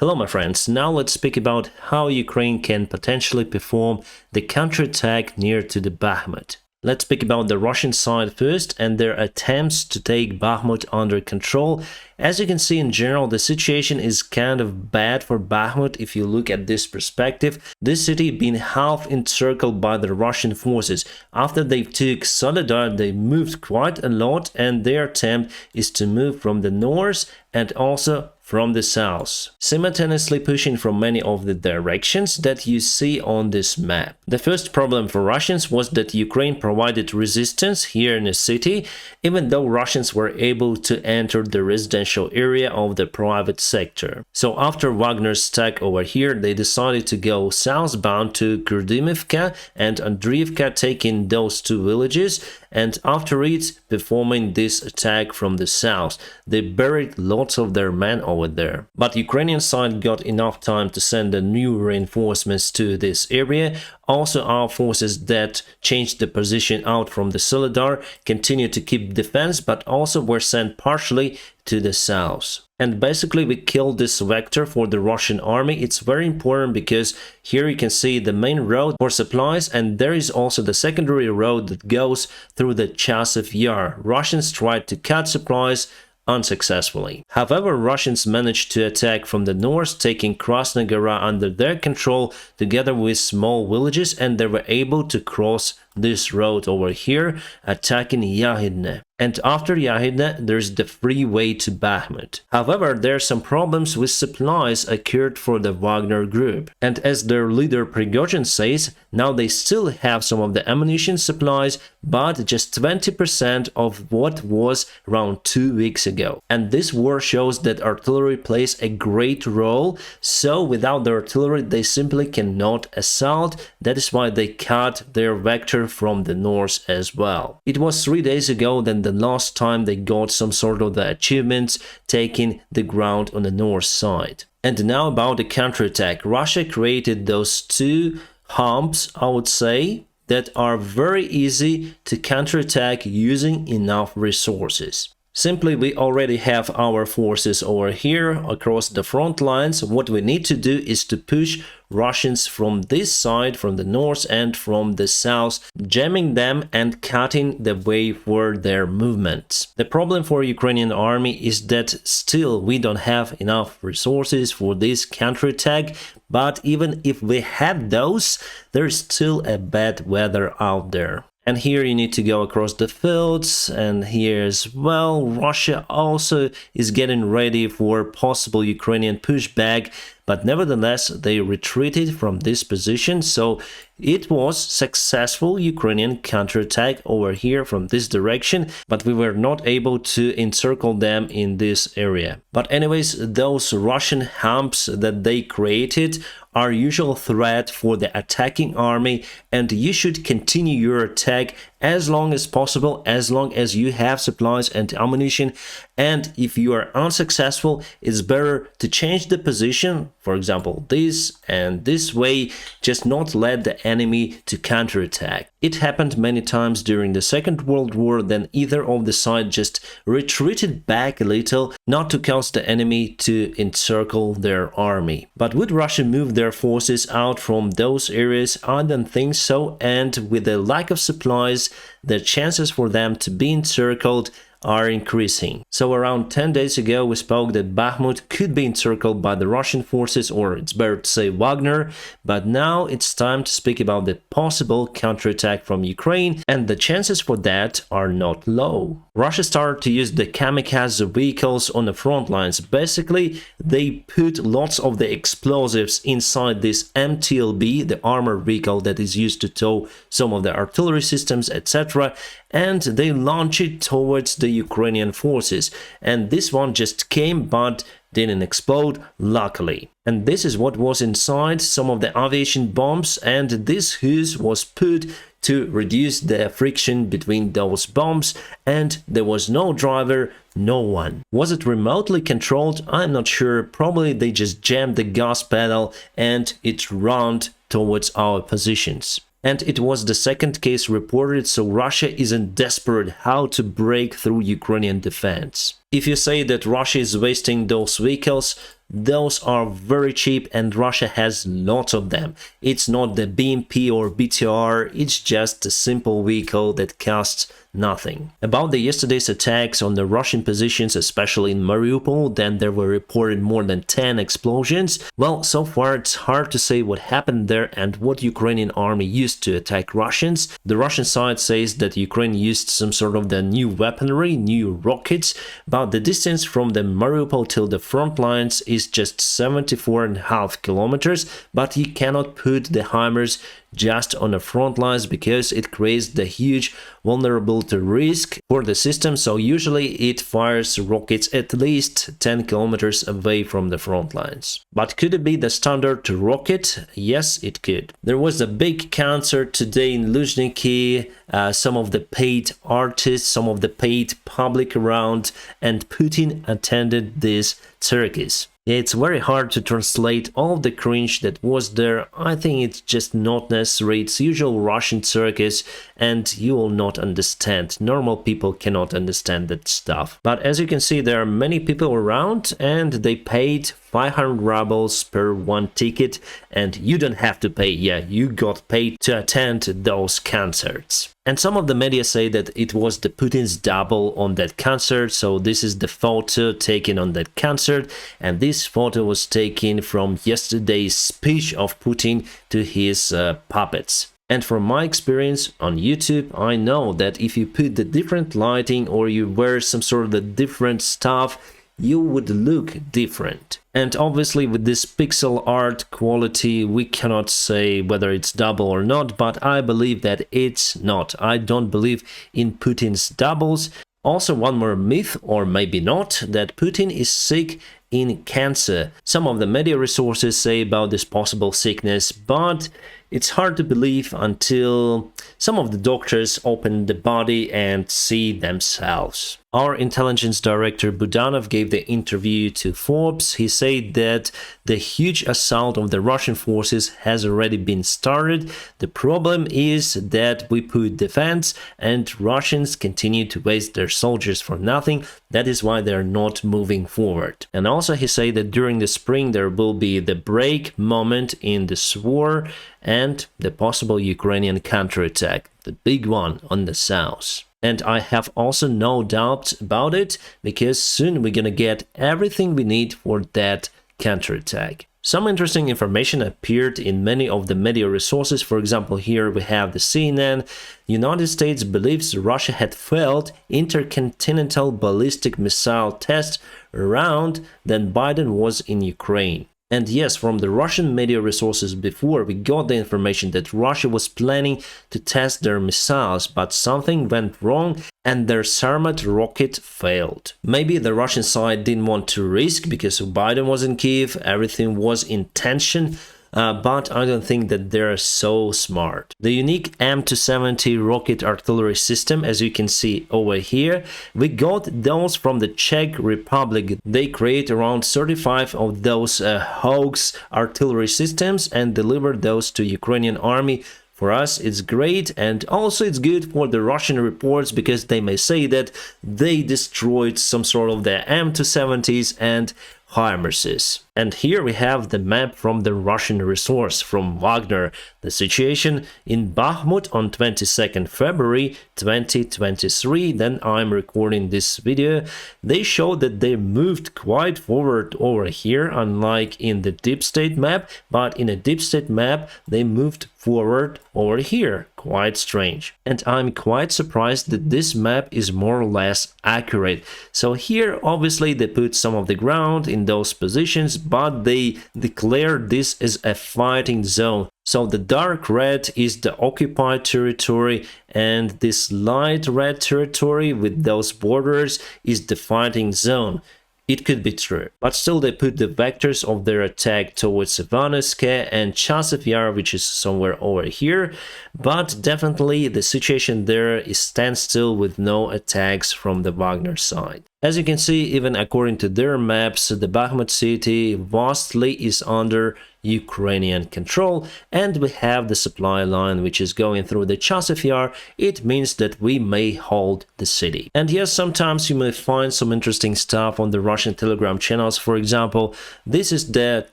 Hello my friends, now let's speak about how Ukraine can potentially perform the counterattack near to the Bakhmut. Let's speak about the Russian side first and their attempts to take Bakhmut under control. As you can see, in general, the situation is kind of bad for Bakhmut if you look at this perspective. This city being half encircled by the Russian forces. After they took Soledar, they moved quite a lot, and their attempt is to move from the north and also from the south, simultaneously pushing from many of the directions that you see on this map. The first problem for Russians was that Ukraine provided resistance here in the city, even though Russians were able to enter the residential area of the private sector. So after Wagner's attack over here, they decided to go southbound to Kurdimivka and Andriivka, taking those two villages, and after it, performing this attack from the south. They buried lots of their men over there. But Ukrainian side got enough time to send the new reinforcements to this area. Also, our forces that changed the position out from the Soledar continued to keep defense, but also were sent partially to the south. And basically we killed this vector for the Russian army. It's very important because here you can see the main road for supplies, and there is also the secondary road that goes through the Chasiv Yar. Russians tried to cut supplies unsuccessfully. However, Russians managed to attack from the north, taking Krasna Gora under their control together with small villages, and they were able to cross this road over here, attacking Yahidne. And after Yahidne, there's the freeway to Bakhmut. However, there are some problems with supplies occurred for the Wagner group. And as their leader Prigozhin says, now they still have some of the ammunition supplies, but just 20% of what was around 2 weeks ago. And this war shows that artillery plays a great role, so without the artillery they simply cannot assault. That is why they cut their vector from the north as well. It was 3 days ago that the last time they got some sort of the achievements, taking the ground on the north side. And now about the counterattack. Russia created those two humps, I would say, that are very easy to counterattack using enough resources. Simply, we already have our forces over here across the front lines. What we need to do is to push Russians from this side, from the north and from the south, jamming them and cutting the way for their movements. The problem for Ukrainian army is that still we don't have enough resources for this counterattack, but even if we had those, there's still a bad weather out there. And here you need to go across the fields, and here as well. Russia also is getting ready for possible Ukrainian pushback, but nevertheless they retreated from this position, so it was successful Ukrainian counterattack over here from this direction, but we were not able to encircle them in this area. But anyways, those Russian humps that they created are usual threat for the attacking army, and you should continue your attack as long as possible, as long as you have supplies and ammunition. And if you are unsuccessful, it's better to change the position, for example this and this way, just not let the enemy to counterattack. It happened many times during the Second World War, then either of the side just retreated back a little, not to cause the enemy to encircle their army. But would Russia move their forces out from those areas? I don't think so, and with the lack of supplies, the chances for them to be encircled are increasing. So around 10 days ago we spoke that Bakhmut could be encircled by the Russian forces, or it's better to say Wagner, but now it's time to speak about the possible counterattack from Ukraine, and the chances for that are not low. Russia started to use the kamikazu vehicles on the front lines. Basically, they put lots of the explosives inside this MTLB, the armored vehicle that is used to tow some of the artillery systems, etc., and they launch it towards the Ukrainian forces. And this one just came but didn't explode, luckily. And this is what was inside, some of the aviation bombs, and this hose was put to reduce the friction between those bombs, and there was no driver, no one. Was it remotely controlled? I'm not sure. Probably they just jammed the gas pedal and it ran towards our positions. And it was the second case reported, so Russia isn't desperate how to break through Ukrainian defense. If you say that Russia is wasting those vehicles, those are very cheap and Russia has lots of them. It's not the BMP or BTR, it's just a simple vehicle that costs nothing. About the yesterday's attacks on the Russian positions, especially in Mariupo, then there were reported more than 10 explosions. Well, so far it's hard to say what happened there and what Ukrainian army used to attack Russians. The Russian side says that Ukraine used some sort of the new weaponry, new rockets, but the distance from the Mariupol till the front lines is just 74.5 kilometers, but you cannot put the HIMARS just on the front lines because it creates the huge vulnerability risk for the system, so usually it fires rockets at least 10 kilometers away from the front lines. But could it be the standard rocket? Yes, it could. There was a big concert today in Luzhniki, some of the paid artists, some of the paid public around, and Putin attended this circus. It's very hard to translate all the cringe that was there. I think it's just not necessary. It's usual Russian circus and you will not understand. Normal people cannot understand that stuff. But as you can see, there are many people around and they paid 500 rubles per one ticket, and you don't have to pay. Yeah, you got paid to attend those concerts. And some of the media say that it was the Putin's double on that concert, so this is the photo taken on that concert, and this photo was taken from yesterday's speech of Putin to his puppets. And from my experience on YouTube, I know that if you put the different lighting or you wear some sort of the different stuff, you would look different. And obviously with this pixel art quality, we cannot say whether it's double or not, but I believe that it's not. I don't believe in Putin's doubles. Also, one more myth, or maybe not, that Putin is sick in cancer. Some of the media resources say about this possible sickness, but it's hard to believe until some of the doctors open the body and see themselves. Our intelligence director Budanov gave the interview to Forbes. He said that the huge assault of the Russian forces has already been started. The problem is that we put defense and Russians continue to waste their soldiers for nothing. That is why they're not moving forward. And also he said that during the spring there will be the break moment in this war and the possible Ukrainian counterattack, the big one on the south. And I have also no doubt about it, because soon we're gonna get everything we need for that counterattack. Some interesting information appeared in many of the media resources. For example, here we have the CNN. United States believes Russia had failed intercontinental ballistic missile test round than Biden was in Ukraine. And yes, from the Russian media resources before, we got the information that Russia was planning to test their missiles, but something went wrong and their Sarmat rocket failed. Maybe the Russian side didn't want to risk because Biden was in Kiev, everything was in tension. But I don't think that they're so smart. The unique M270 rocket artillery system, as you can see over here, we got those from the Czech Republic. They create around 35 of those hoax artillery systems and deliver those to Ukrainian army. For us, it's great, and also it's good for the Russian reports because they may say that they destroyed some sort of the M270s and HIMARSes. And here we have the map from the Russian resource from Wagner. The situation in Bakhmut on 22nd February 2023, then I'm recording this video. They show that they moved quite forward over here, unlike in the deep state map, but in a deep state map they moved forward over here. Quite strange. And I'm quite surprised that this map is more or less accurate. So here obviously they put some of the ground in those positions, but they declare this as a fighting zone. So the dark red is the occupied territory and this light red territory with those borders is the fighting zone. It could be true, but still they put the vectors of their attack towards Ivanoske and Chasiv Yar, which is somewhere over here, but definitely the situation there is standstill with no attacks from the Wagner side. As you can see, even according to their maps, the Bakhmut city vastly is under Ukrainian control, and we have the supply line which is going through the Chasiv Yar. It means that we may hold the city. And yes, sometimes you may find some interesting stuff on the Russian Telegram channels. For example, this is the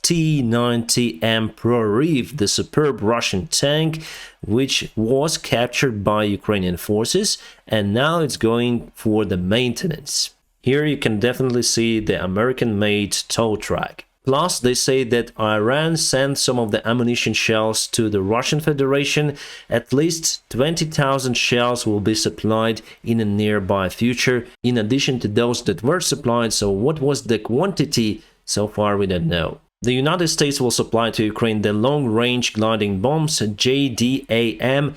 T-90M Prorив, the superb Russian tank which was captured by Ukrainian forces, and now it's going for the maintenance. Here you can definitely see the American-made tow truck. Plus, they say that Iran sent some of the ammunition shells to the Russian Federation. At least 20,000 shells will be supplied in a nearby future, in addition to those that were supplied. So what was the quantity? So far we don't know. The United States will supply to Ukraine the long-range gliding bombs JDAM-ER.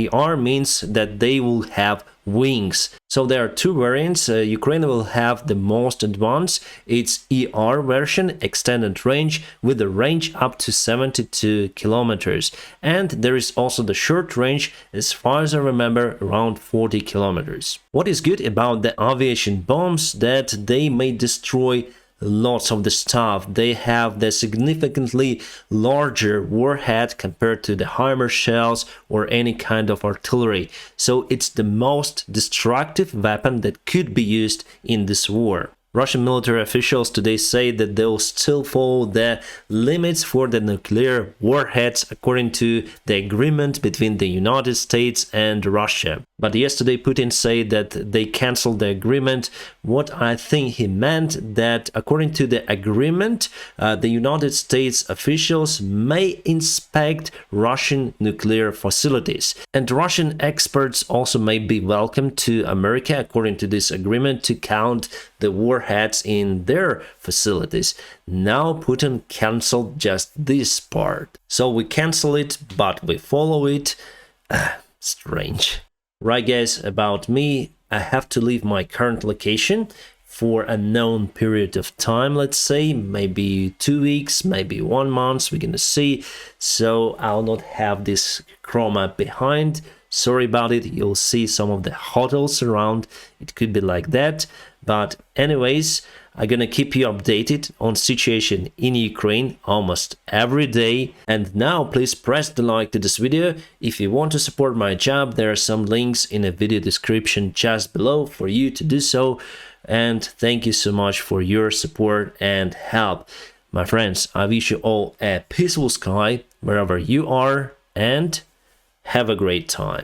ER means that they will have wings. So there are two variants. Ukraine will have the most advanced. It's ER version, extended range, with a range up to 72 kilometers. And there is also the short range, as far as I remember, around 40 kilometers. What is good about the aviation bombs, that they may destroy lots of the stuff. They have the significantly larger warhead compared to the HIMARS shells or any kind of artillery. So it's the most destructive weapon that could be used in this war. Russian military officials today say that they'll still follow the limits for the nuclear warheads according to the agreement between the United States and Russia. But yesterday Putin said that they cancelled the agreement. What I think he meant that according to the agreement, the United States officials may inspect Russian nuclear facilities. And Russian experts also may be welcome to America according to this agreement to count the warheads in their facilities. Now Putin cancelled just this part. So we cancel it, but we follow it. Strange. Right guys, about me, I have to leave my current location for a known period of time, let's say, maybe 2 weeks, maybe 1 month, we're gonna see. So I'll not have this chroma behind. Sorry about it, you'll see some of the hotels around, it could be like that. But anyways, I'm gonna keep you updated on situation in Ukraine almost every day. And now please press the like to this video. If you want to support my job, there are some links in the video description just below for you to do so. And thank you so much for your support and help. My friends, I wish you all a peaceful sky wherever you are, and have a great time.